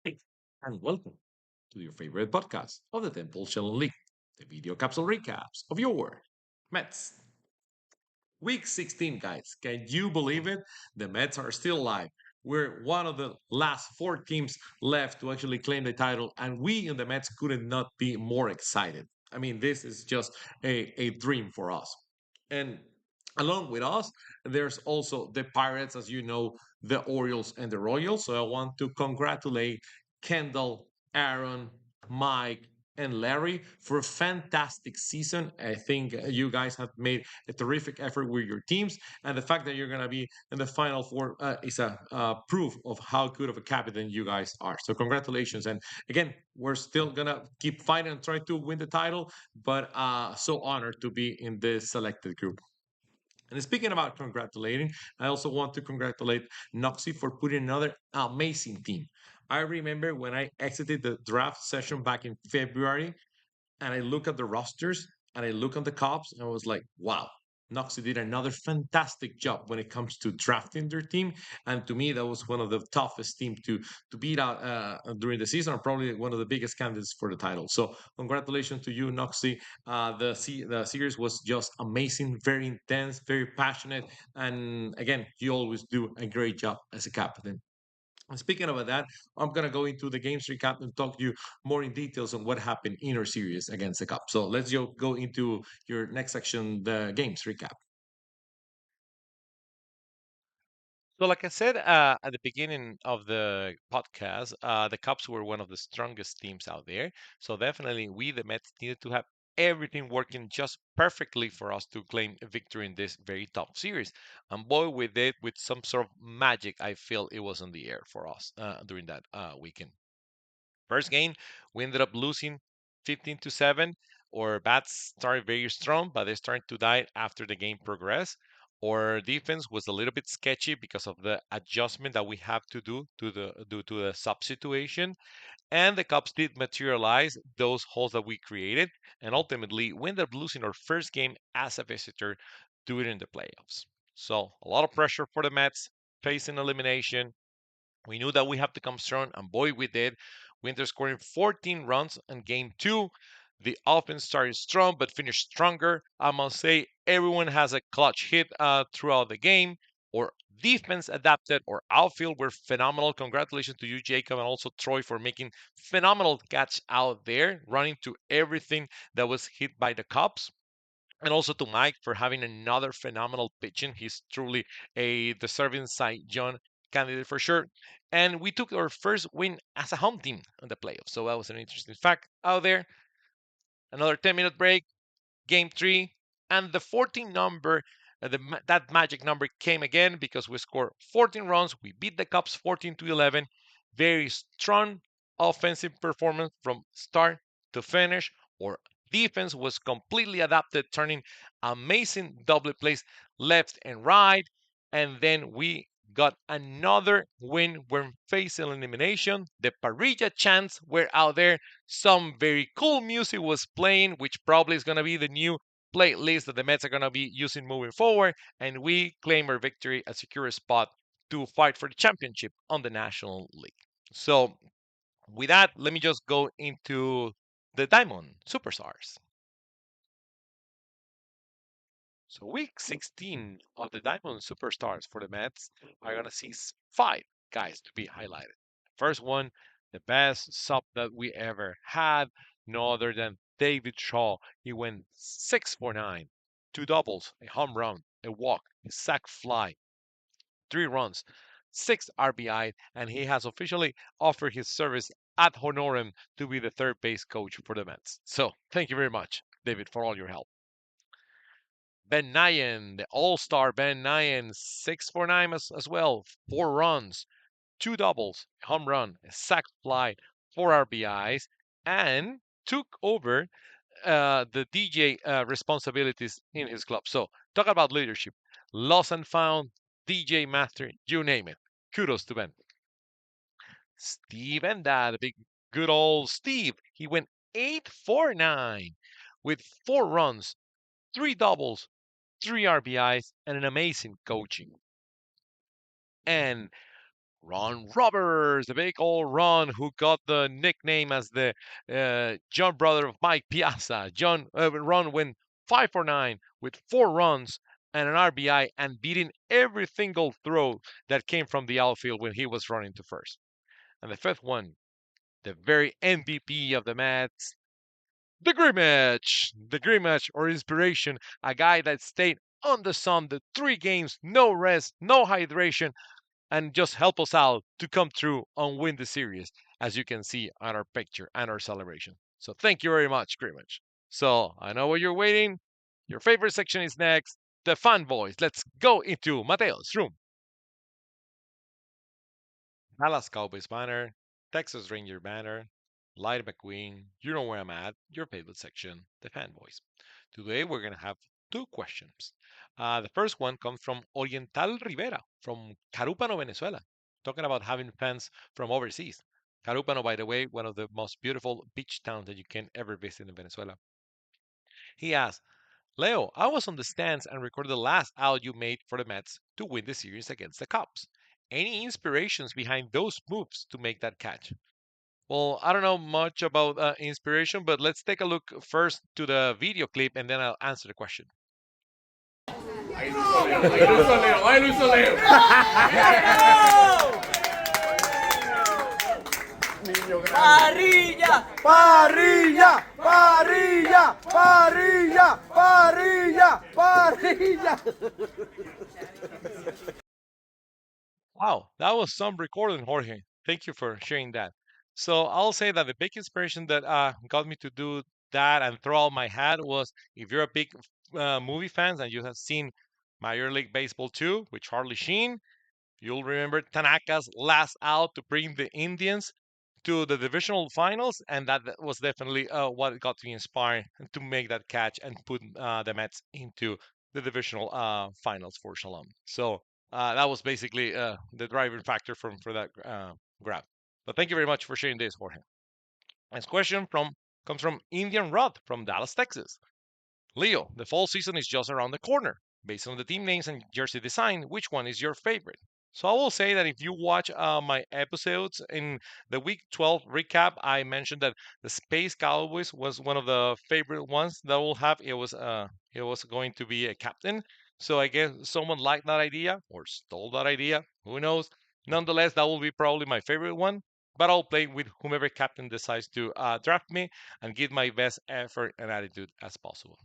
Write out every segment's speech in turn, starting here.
Hey, and welcome to your favorite podcast of the Temple Channel League, the video capsule recaps of your Mets. Week 16, guys. Can you believe it? The Mets are still alive. We're one of the last four teams left to actually claim the title, and we in the Mets couldn't not be more excited. I mean, this is just a dream for us. And along with us, there's also the Pirates, as you know, the Orioles and the Royals. So I want to congratulate Kendall, Aaron, Mike, and Larry for a fantastic season. I think you guys have made a terrific effort with your teams, and the fact that you're going to be in the final four is a proof of how good of a captain you guys are. So congratulations! And again, we're still gonna keep fighting and try to win the title, but so honored to be in this selected group. And speaking about congratulating, I also want to congratulate Noxie for putting another amazing team. I remember when I exited the draft session back in February, and I look at the rosters and I look at the Cubs, and I was like, wow, Noxie did another fantastic job when it comes to drafting their team. And to me, that was one of the toughest teams to beat out during the season, and probably one of the biggest candidates for the title. So congratulations to you, Noxie. The series was just amazing, very intense, very passionate, and again, you always do a great job as a captain. And speaking about that, I'm gonna go into the games recap and talk to you more in details on what happened in our series against the Cup. So let's go into your next section, the games recap. So, like I said at the beginning of the podcast, the Cubs were one of the strongest teams out there. So, definitely, we, the Mets, needed to have everything working just perfectly for us to claim a victory in this very tough series. And boy, we did with some sort of magic. I feel it was in the air for us during that weekend. First game, we ended up losing 15-7. Our bats started very strong, but they started to die after the game progressed. Our defense was a little bit sketchy because of the adjustment that we have to do to the due to the sub situation. And the Cubs did materialize those holes that we created, and ultimately we ended up losing our first game as a visitor during the playoffs. So a lot of pressure for the Mets, facing elimination. We knew that we have to come strong, and boy, we did. We ended up scoring 14 runs in game two. The offense started strong, but finished stronger. I must say, everyone has a clutch hit throughout the game. Or defense adapted, or outfield were phenomenal. Congratulations to you, Jacob, and also Troy for making phenomenal catch out there, running to everything that was hit by the Cubs. And also to Mike for having another phenomenal pitching. He's truly a deserving Cy Young candidate for sure. And we took our first win as a home team in the playoffs. So that was an interesting fact out there. Another 10-minute break, game three. And the 14 number, that magic number came again because we scored 14 runs. We beat the Cubs 14-11. Very strong offensive performance from start to finish. Our defense was completely adapted, turning amazing double plays left and right. And then we got another win when facing elimination. The Parrilla chants were out there. Some very cool music was playing, which probably is going to be the new playlist that the Mets are going to be using moving forward. And we claim our victory, a secure spot to fight for the championship on the National League. So, with that, let me just go into the Diamond Superstars. So, week 16 of the Diamond Superstars for the Mets are going to see five guys to be highlighted. First one, the best sub that we ever had, no other than David Shaw. He went 6 for 9, two doubles, a home run, a walk, a sac fly, three runs, six RBI, and he has officially offered his service ad honorem to be the third base coach for the Mets. So, thank you very much, David, for all your help. Ben Nyan, the all-star Ben Nyan, 6 for 9 as well, four runs, two doubles, a home run, a sac fly, four RBIs, and took over the DJ responsibilities in his club. So talk about leadership. Lost and found, DJ master, you name it. Kudos to Ben. Steve and that, big good old Steve. He went 8 for 9 with four runs, three doubles, three RBIs, and an amazing coaching. And Ron Roberts Rogers, the big old Ron, who got the nickname as the John brother of Mike Piazza. Ron went 5 for 9 with 4 runs and an RBI and beating every single throw that came from the outfield when he was running to first. And the fifth one, the very MVP of the Mets, the Grimmage or inspiration, a guy that stayed on the sun the 3 games, no rest, no hydration, and just help us out to come through and win the series, as you can see on our picture and our celebration. So thank you very much, Grimmage. So I know what you're waiting. Your favorite section is next. The fan voice. Let's go into Mateo's room. Dallas Cowboys banner, Texas Ranger banner, Light McQueen, you know where I'm at, your favorite section, the fan voice. Today we're going to have 2 questions. The first one comes from Oriental Rivera from Carúpano, Venezuela, talking about having fans from overseas. Carúpano, by the way, one of the most beautiful beach towns that you can ever visit in Venezuela. He asks, Leo, I was on the stands and recorded the last out you made for the Mets to win the series against the Cubs. Any inspirations behind those moves to make that catch? Well, I don't know much about inspiration, but let's take a look first to the video clip and then I'll answer the question. Ahí Luis Solero, ahí Luis Solero, ahí Luis Solero. Parrilla, parrilla, parrilla, parrilla, parrilla, parrilla. Wow, that was some recording, Jorge. Thank you for sharing that. So I'll say that the big inspiration that got me to do that and throw out my hat was if you're a big movie fan and you have seen Major League Baseball 2 with Charlie Sheen, you'll remember Tanaka's last out to bring the Indians to the divisional finals, and that was definitely what got me inspired to make that catch and put the Mets into the divisional finals for Shalom. So that was basically the driving factor for that grab. But thank you very much for sharing this, Jorge. Next question comes from Indian Rod from Dallas, Texas. Leo, the fall season is just around the corner. Based on the team names and jersey design, which one is your favorite? So I will say that if you watch my episodes in the week 12 recap, I mentioned that the Space Cowboys was one of the favorite ones that we'll have. It was going to be a captain. So I guess someone liked that idea or stole that idea. Who knows? Nonetheless, that will be probably my favorite one. But I'll play with whomever captain decides to draft me and give my best effort and attitude as possible.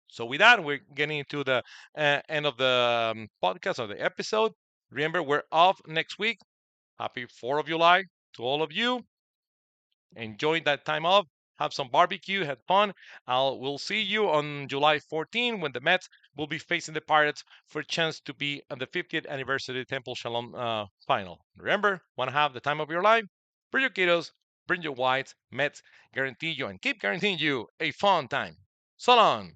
So with that, we're getting into the end of the podcast of the episode. Remember, we're off next week. Happy 4th of July to all of you. Enjoy that time off. Have some barbecue. Have fun. We'll see you on July 14 when the Mets will be facing the Pirates for a chance to be on the 50th anniversary Temple Shalom final. Remember, want to have the time of your life? Bring your kiddos. Bring your whites. Mets guarantee you and keep guaranteeing you a fun time. So long.